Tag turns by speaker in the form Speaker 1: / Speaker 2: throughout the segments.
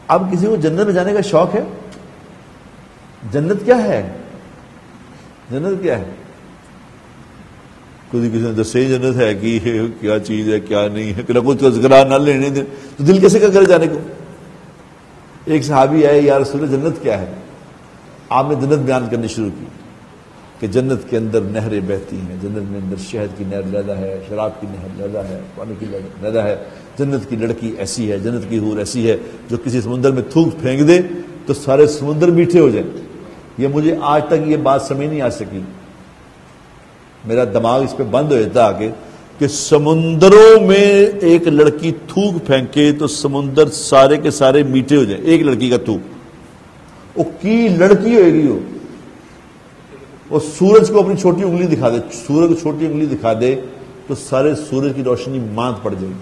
Speaker 1: اب کسی کو جنت میں جانے کا شوق ہے؟ جنت کیا ہے؟ جنت کیا ہے؟ کسی نے دسے جنت ہے کہ کیا چیز ہے کیا نہیں ہے، کہ کوئی تذکرہ نہ لینے دے تو دل کیسے کا کرے جانے کو؟ ایک صحابی آئے، یا رسول اللہ جنت کیا ہے؟ آپ نے جنت بیان کرنی شروع کی کہ جنت کے اندر نہریں بہتی ہیں، جنت میں اندر شہد کی نہر لیدا ہے، شراب کی نہر لیدا ہے، پانی کی لیدا ہے، جنت کی لڑکی ایسی ہے، جنت کی حور ایسی ہے جو کسی سمندر میں تھوک پھینک دے تو سارے سمندر میٹھے ہو جائیں۔ یہ مجھے آج تک یہ بات سمجھ نہیں آ سکی، میرا دماغ اس پہ بند ہو جاتا آگے کہ سمندروں میں ایک لڑکی تھوک پھینکے تو سمندر سارے کے سارے میٹھے ہو جائیں، ایک لڑکی کا تھوک، وہ کی لڑکی ہوئے گی وہ سورج کو اپنی چھوٹی انگلی دکھا دے، سورج کو چھوٹی انگلی دکھا دے تو سارے سورج کی روشنی ماند پڑ جائے گی۔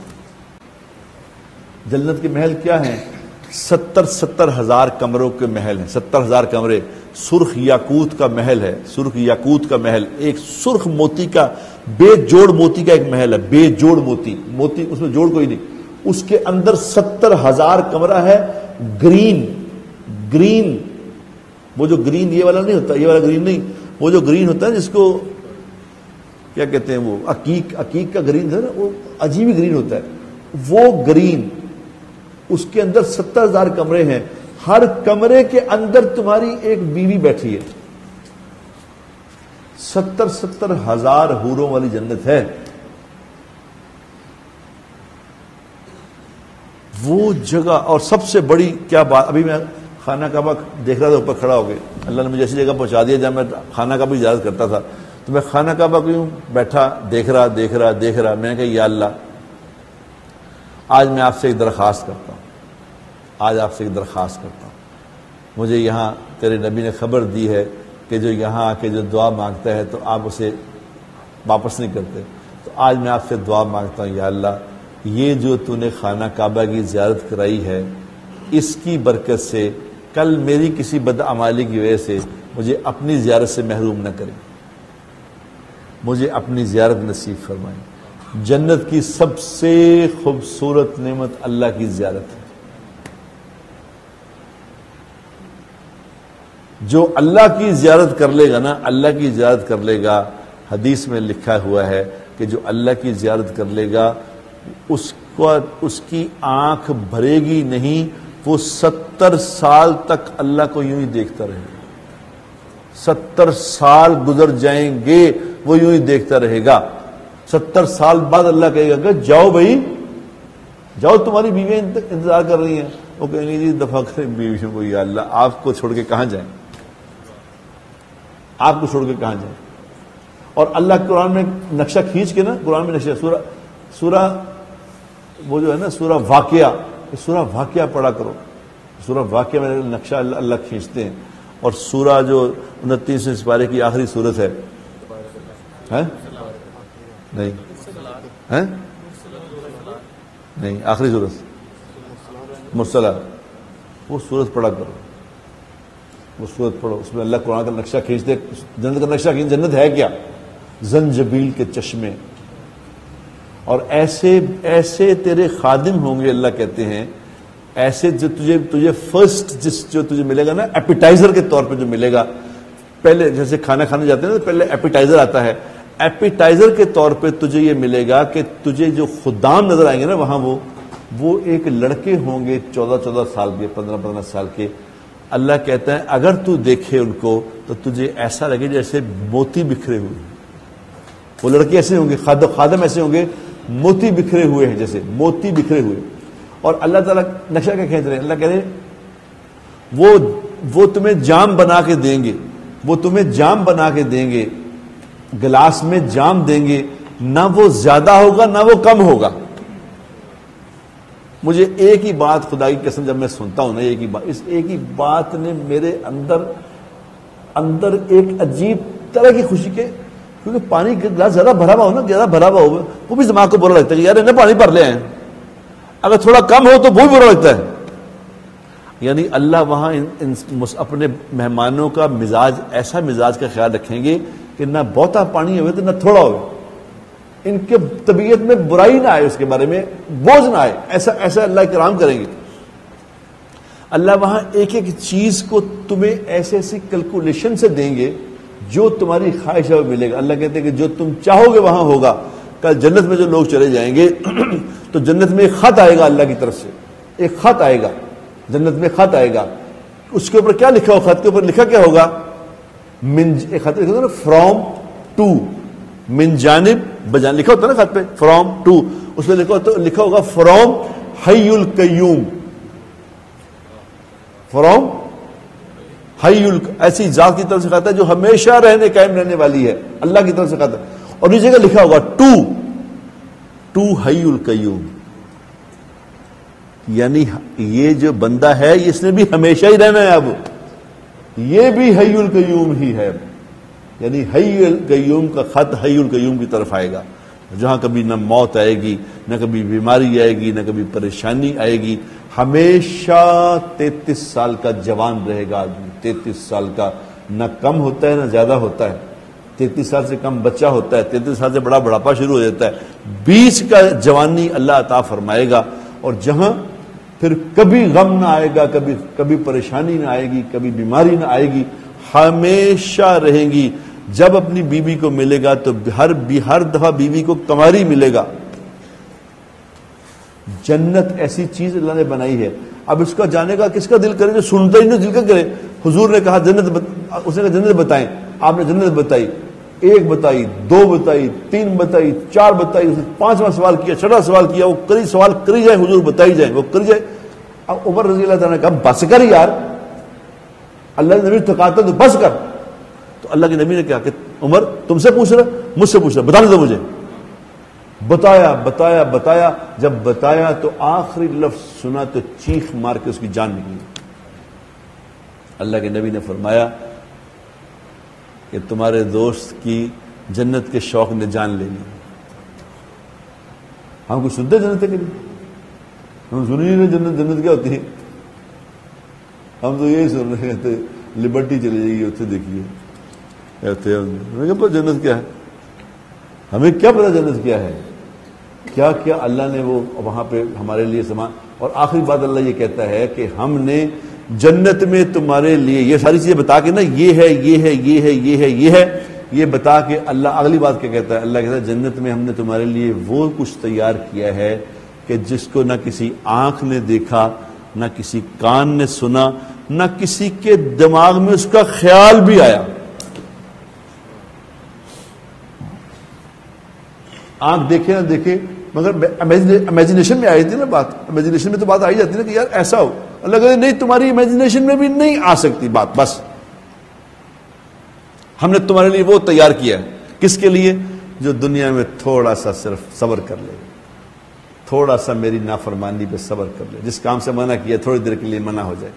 Speaker 1: جنت کے محل کیا ہیں؟ 70,000 کمروں کے محل ہیں، 70,000 کمرے۔ سرخ یاقوت کا محل ہے، سرخ یاقوت کا محل، ایک سرخ موتی کا، بے جوڑ موتی کا ایک محل ہے، بے جوڑ موتی، موتی اس میں جوڑ کوئی نہیں، اس کے اندر 70,000 کمرہ ہے۔ گرین، گرین، وہ جو گرین یہ والا نہیں ہوتا، یہ والا گرین نہیں، وہ جو گرین ہوتا ہے جس کو کیا کہتے ہیں، وہ عقیق کا گرین تھا نا، وہ عجیب گرین ہوتا ہے، وہ گرین، اس کے اندر 70,000 کمرے ہیں، ہر کمرے کے اندر تمہاری ایک بیوی بیٹھی ہے۔ 70,000 حوروں والی جنت ہے۔ وہ جگہ، اور سب سے بڑی کیا بات، ابھی میں خانہ کعبہ دیکھ رہا تھا، اوپر کھڑا ہو گئے، اللہ نے مجھے ایسی جگہ پہنچا دیا جہاں میں خانہ کعبہ زیارت کرتا تھا، تو میں خانہ کعبہ کو یوں بیٹھا دیکھ رہا، میں نے کہا یا اللہ، آج میں آپ سے ایک درخواست کرتا ہوں، آج آپ سے ایک درخواست کرتا ہوں، مجھے یہاں تیرے نبی نے خبر دی ہے کہ جو یہاں آ کے جو دعا مانگتا ہے تو آپ اسے واپس نہیں کرتے، تو آج میں آپ سے دعا مانگتا ہوں یا اللہ، یہ جو تو نے خانہ کعبہ کی زیارت کرائی ہے، اس کی برکت سے کل میری کسی بدعمالی کی وجہ سے مجھے اپنی زیارت سے محروم نہ کریں، مجھے اپنی زیارت نصیب فرمائیں۔ جنت کی سب سے خوبصورت نعمت اللہ کی زیارت ہے۔ جو اللہ کی زیارت کر لے گا نا، اللہ کی زیارت کر لے گا، حدیث میں لکھا ہوا ہے کہ جو اللہ کی زیارت کر لے گا اس کی آنکھ بھرے گی نہیں، وہ 70 سال تک اللہ کو یوں ہی دیکھتا رہے گا، 70 سال گزر جائیں گے وہ یوں ہی دیکھتا رہے گا۔ 70 سال بعد اللہ کہے گا کہ جاؤ بھائی جاؤ، تمہاری بیویاں انتظار کر رہی ہیں، وہ کہیں گے جی دفع کریں بیویوں کو، یا اللہ آپ کو چھوڑ کے کہاں جائیں، آپ کو چھوڑ کے کہاں جائیں۔ اور اللہ قرآن میں نقشہ کھینچ کے نا، قرآن میں نقشہ، سورہ وہ جو ہے نا سورہ واقعہ، سورہ واقعہ پڑھا کرو، سورہ واقعہ میں نقشہ اللہ کھینچتے ہیں۔ اور سورہ جو 29 سپارے کی آخری سورت ہے، نہیں نہیں آخری سورت مرسلات، وہ سورت پڑھا کرو، وہ سورت پڑھو، اس میں اللہ قرآن کا نقشہ کھینچتے، جنت کا نقشہ کھینچ، جنت ہے کیا؟ زنجبیل کے چشمے، اور ایسے ایسے تیرے خادم ہوں گے، اللہ کہتے ہیں ایسے جو تجھے فرسٹ جو تجھے ملے گا نا، ایپیٹائزر کے طور پہ جو ملے گا، پہلے جیسے کھانا کھانے جاتے ہیں نا، پہلے ایپیٹائزر آتا ہے، ایپیٹائزر کے طور پہ تجھے یہ ملے گا کہ تجھے جو خدام نظر آئیں گے نا وہاں، وہ ایک لڑکے ہوں گے 14 سال کے، 15 سال کے۔ اللہ کہتا ہے اگر تو دیکھے ان کو تو تجھے ایسا لگے جیسے موتی بکھرے ہوئے، وہ لڑکے ایسے ہوں گے، خادم ایسے ہوں گے موتی بکھرے ہوئے ہیں، جیسے موتی بکھرے ہوئے۔ اور اللہ تعالیٰ نقشہ کیا کھینچ رہے ہیں، اللہ کہہ رہے ہیں وہ تمہیں جام بنا کے دیں گے، وہ تمہیں جام بنا کے دیں گے، گلاس میں جام دیں گے، نہ وہ زیادہ ہوگا نہ وہ کم ہوگا۔ مجھے ایک ہی بات، خدا کی قسم، جب میں سنتا ہوں نا ایک ہی بات، اس ایک ہی بات نے میرے اندر ایک عجیب طرح کی خوشی کے، کیونکہ پانی کا گلاس زیادہ بھرا ہوا ہو نا، زیادہ بھرا ہوا ہو وہ بھی دماغ کو برا لگتا ہے کہ یار انہیں پانی بھر لے ہیں، اگر تھوڑا کم ہو تو وہ بھی برا لگتا ہے۔ یعنی اللہ وہاں اپنے مہمانوں کا مزاج، ایسا مزاج کا خیال رکھیں گے کہ نہ بہتا پانی ہوئے تو نہ تھوڑا ہوئے، ان کے طبیعت میں برائی نہ آئے، اس کے بارے میں بوجھ نہ آئے، ایسا اللہ کرام کریں گے۔ اللہ وہاں ایک ایک چیز کو تمہیں ایسے ایسی کیلکولیشن سے دیں گے جو تمہاری خواہش ہے ملے گا. اللہ کہتے ہیں کہ جو تم چاہو گے وہاں ہوگا. کل جنت میں جو لوگ چلے جائیں گے تو جنت میں ایک خط آئے گا اللہ کی طرف سے, ایک خط آئے گا جنت میں, خط آئے گا. اس کے اوپر کیا لکھا ہو, خط کے اوپر لکھا کیا ہوگا, ایک خط لکھا نا فرام ٹو, من جانب بجان لکھا ہوتا ہے نا خط پہ, فرام ٹو, اس میں لکھا ہوگا فرام حی القیوم, فرام حی ایسی ذات کی طرف سے خط ہے جو ہمیشہ رہنے قائم رہنے والی ہے, اللہ کی طرف سے خط ہے. اور نیچے کا لکھا ہوگا ٹو حی القیوم, یعنی یہ جو بندہ ہے اس نے بھی ہمیشہ ہی رہنا ہے, اب یہ بھی حی القیوم ہی ہے. یعنی حی القیوم کا خط حی القیوم کی طرف آئے گا, جہاں کبھی نہ موت آئے گی, نہ کبھی بیماری آئے گی, نہ کبھی پریشانی آئے گی. ہمیشہ 33 سال کا جوان رہے گا آدمی, 33 سال کا, نہ کم ہوتا ہے نہ زیادہ ہوتا ہے. 33 سال سے کم بچہ ہوتا ہے, 33 سال سے بڑا بڑھاپا شروع ہو جاتا ہے. 20 کا جوانی اللہ عطا فرمائے گا. اور جہاں پھر کبھی غم نہ آئے گا, کبھی پریشانی نہ آئے گی, کبھی بیماری نہ آئے گی, ہمیشہ رہیں گی. جب اپنی بیوی کو ملے گا تو ہر دفعہ بیوی کو کماری ملے گا. جنت ایسی چیز اللہ نے بنائی ہے. اب اس کا جانے کا کس کا دل کرے, جو سنتا ہی نہیں دل کا کرے. حضور نے کہا جنت, اس نے کہا جنت بتائیں, آپ نے جنت بتائی, 1 بتائی, 2 بتائی, 3 بتائی, 4 بتائی, اس نے 5واں سوال کیا, 6واں سوال کیا. وہ کری سوال کری جائے, حضور بتائی جائے, وہ کری جائے. اب عمر رضی اللہ تعالیٰ نے کہا بس کر یار, اللہ کے نبی تھکاتا تو بس کر. تو اللہ کے نبی نے کہا کہ عمر تم سے پوچھ رہا, مجھ سے پوچھ رہا, بتا دو مجھے. بتایا بتایا بتایا, جب بتایا تو آخری لفظ سنا تو چیخ مار کے اس کی جان نکلی. اللہ کے نبی نے فرمایا کہ تمہارے دوست کی جنت کے شوق نے جان لے لی. ہم کچھ سنتے جنت کے لیے, ہم سنی نہیں جنت کیا ہوتی ہے. ہم تو یہی سن رہے تھے لبرٹی چلی جائے گی, اتنے دیکھیے جنت کیا ہے. ہمیں کیا پتا جنت کیا ہے, کیا کیا اللہ نے وہ وہاں پہ ہمارے لیے سامان. اور آخری بات اللہ یہ کہتا ہے کہ ہم نے جنت میں تمہارے لیے یہ ساری چیزیں بتا کے نا, یہ ہے یہ ہے یہ ہے یہ ہے یہ ہے, یہ بتا کے اللہ اگلی بات کیا کہتا ہے. اللہ کہتا ہے جنت میں ہم نے تمہارے لیے وہ کچھ تیار کیا ہے کہ جس کو نہ کسی آنکھ نے دیکھا, نہ کسی کان نے سنا, نہ کسی کے دماغ میں اس کا خیال بھی آیا. آنکھ دیکھے نہ دیکھے, مگر امیجنیشن میں آئی تھی نا بات, امیجنیشن میں تو بات آئی جاتی نا کہ یار ایسا ہو. اللہ کہتے نہیں, تمہاری امیجنیشن میں بھی نہیں آ سکتی بات. بس ہم نے تمہارے لیے وہ تیار کیا ہے. کس کے لیے؟ جو دنیا میں تھوڑا سا صرف صبر کر لے, تھوڑا سا میری نافرمانی پہ صبر کر لے, جس کام سے منع کیا تھوڑی دیر کے لیے منع ہو جائے.